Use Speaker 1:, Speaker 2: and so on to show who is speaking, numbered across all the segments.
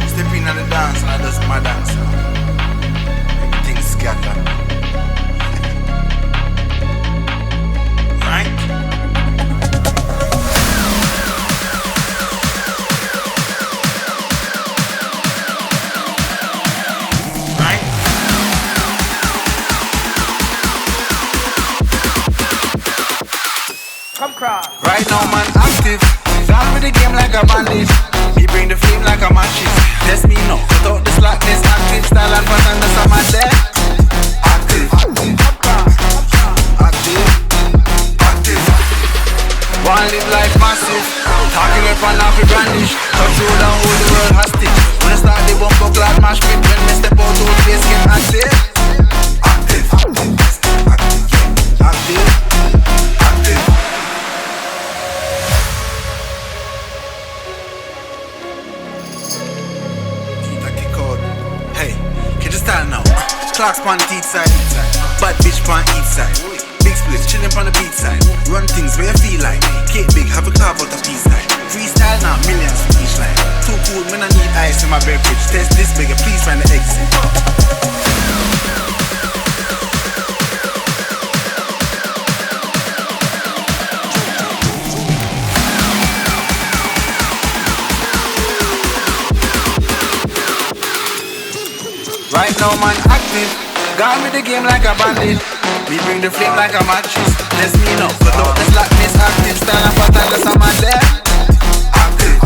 Speaker 1: Step in on the dance and I just my dance. Everything scatter. Right? Right?
Speaker 2: Come cross.
Speaker 1: Right now man active. Down with the game like a bandit. Me bring the flame like a matches. Test me no, cut out the slackness. Active style and pattern, that's how my there. Active. Active. Active. One live life massive. Talking up and off the brandish. Touch road and hold the world hostage. When I start the bumper clad mash pit. When me step out those face get active. Active. Active. Active. Active. Now. Clocks on the teeth side, bad bitch on each side. Big splits chillin' on the beat side. Run things where you feel like. Cake big, have a carve out a piece like. Freestyle now, millions for each line. Too cool, when I need ice in my beverage. Test this bigger, please find the exit. Right now man active. Gone with the game like a bandit. We bring the flame like a mattress. Let's me know, cut out the slackness. Active style and pattern, that's how man there. Active.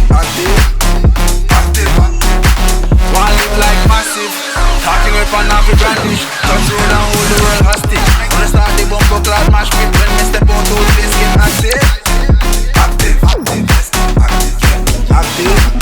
Speaker 1: Active. Active. One live like massive. Talking up and off the brandish. Touch road and hold the world hostage. When I start the bumper clad mash pit. When me step out those face get active. Active. Active. Active. Active.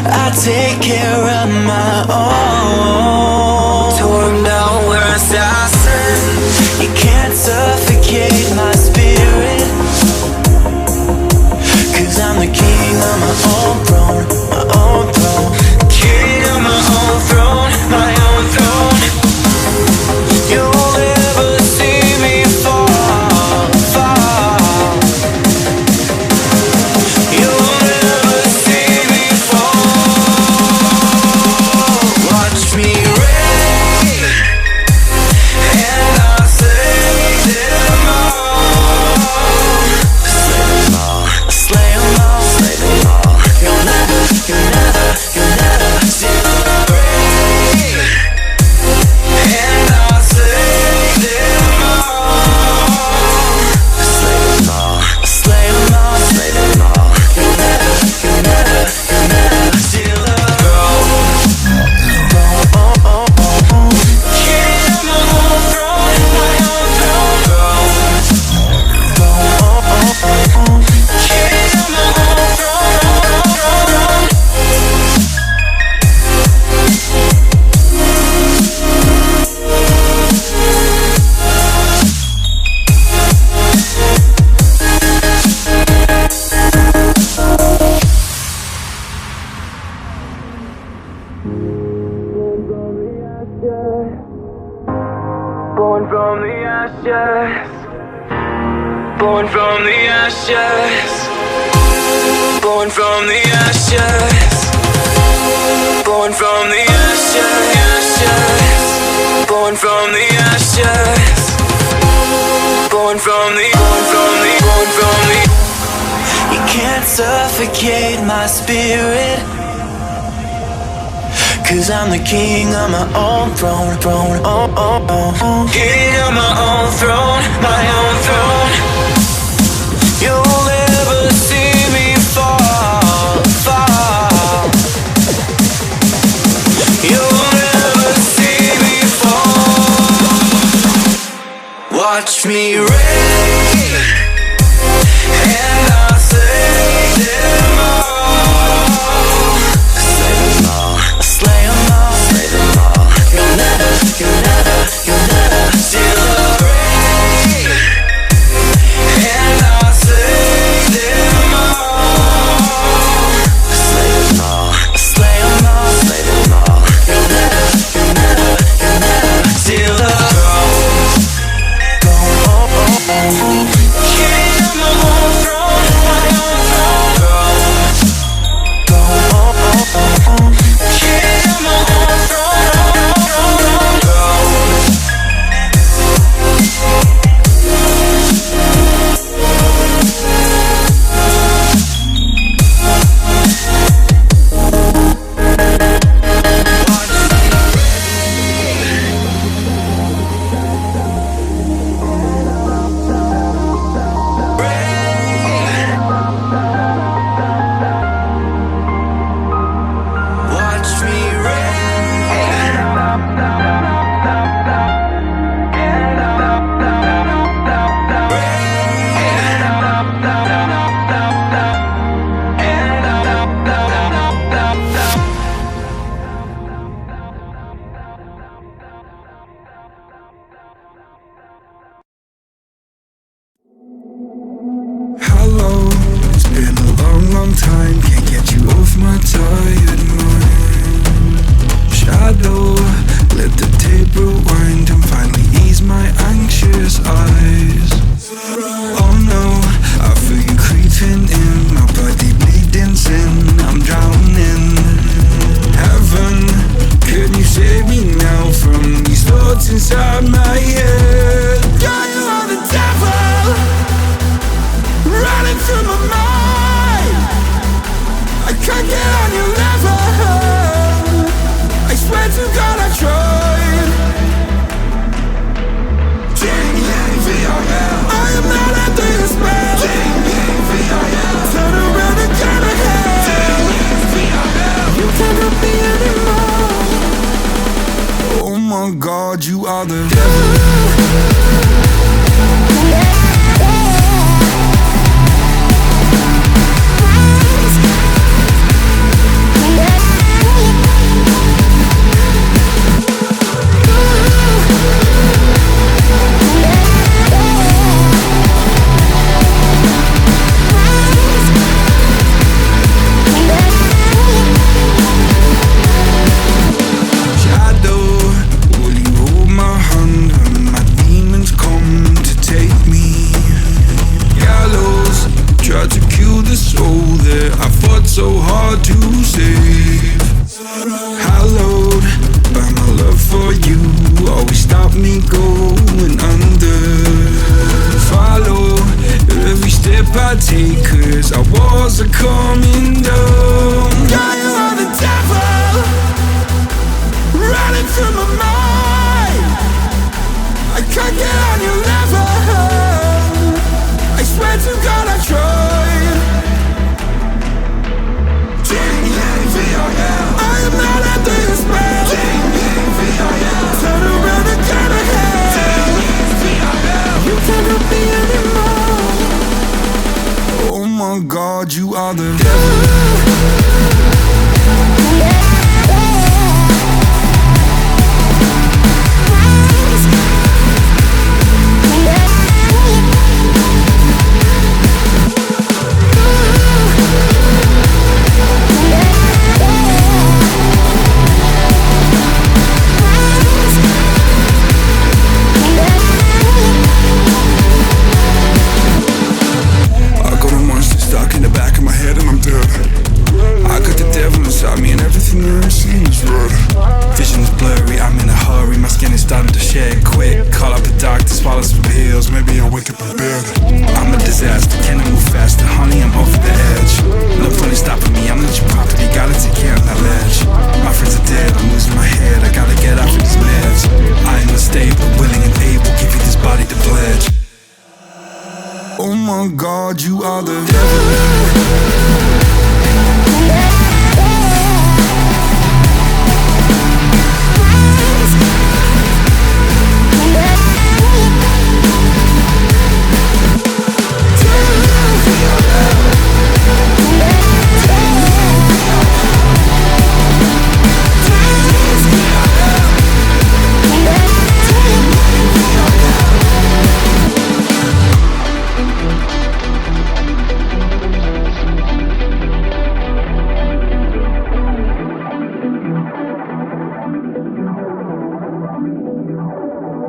Speaker 1: I take care of my own. Torn down where assassin, you can't suffocate my spirit. Cause I'm the king of my own throne, my own throne. King of my own throne, my own throne. You'll never see me fall, fall. You'll never see me fall. Watch me reign, and I'll slay them all. Slay them all, slay them all, slay them all. You'll never see me reign, and I'll slay them all. Slay them all, slay them all, slay them all. You'll never see the throne. King of my own throne, my own throne. King of my own throne. Born from the ashes, born from the ashes, born from the ashes, born from the ashes, born from the ashes, born from the. You can't suffocate my spirit. Cause I'm the king of my own throne, throne, oh, oh, oh. King of my own throne, my own throne. You'll never see me fall, fall. You'll never see me fall. Watch me reign, and I'll slay them all. Slay them all, slay them all, slay them all. You'll never see the rain, and I'll slay them all. Slay them all, slay them all, slay them all. You'll never see the throne. King of my own throne, my own throne. King of my own
Speaker 2: Yeah.
Speaker 1: safe. Hallowed by my love for you, always stop me going under. Follow every step I take, 'cause our walls are coming down. God, you are the devil, running through my mind. I can't get on your level, I swear to God I tried. I am not under your spell. Turn around and turn ahead. You can't help me anymore. Oh my God, you are the devil. God, you are the devil.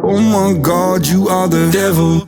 Speaker 1: Oh my God, you are the devil.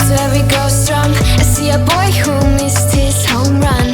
Speaker 2: To every ghost drum, I see a boy who missed his home run.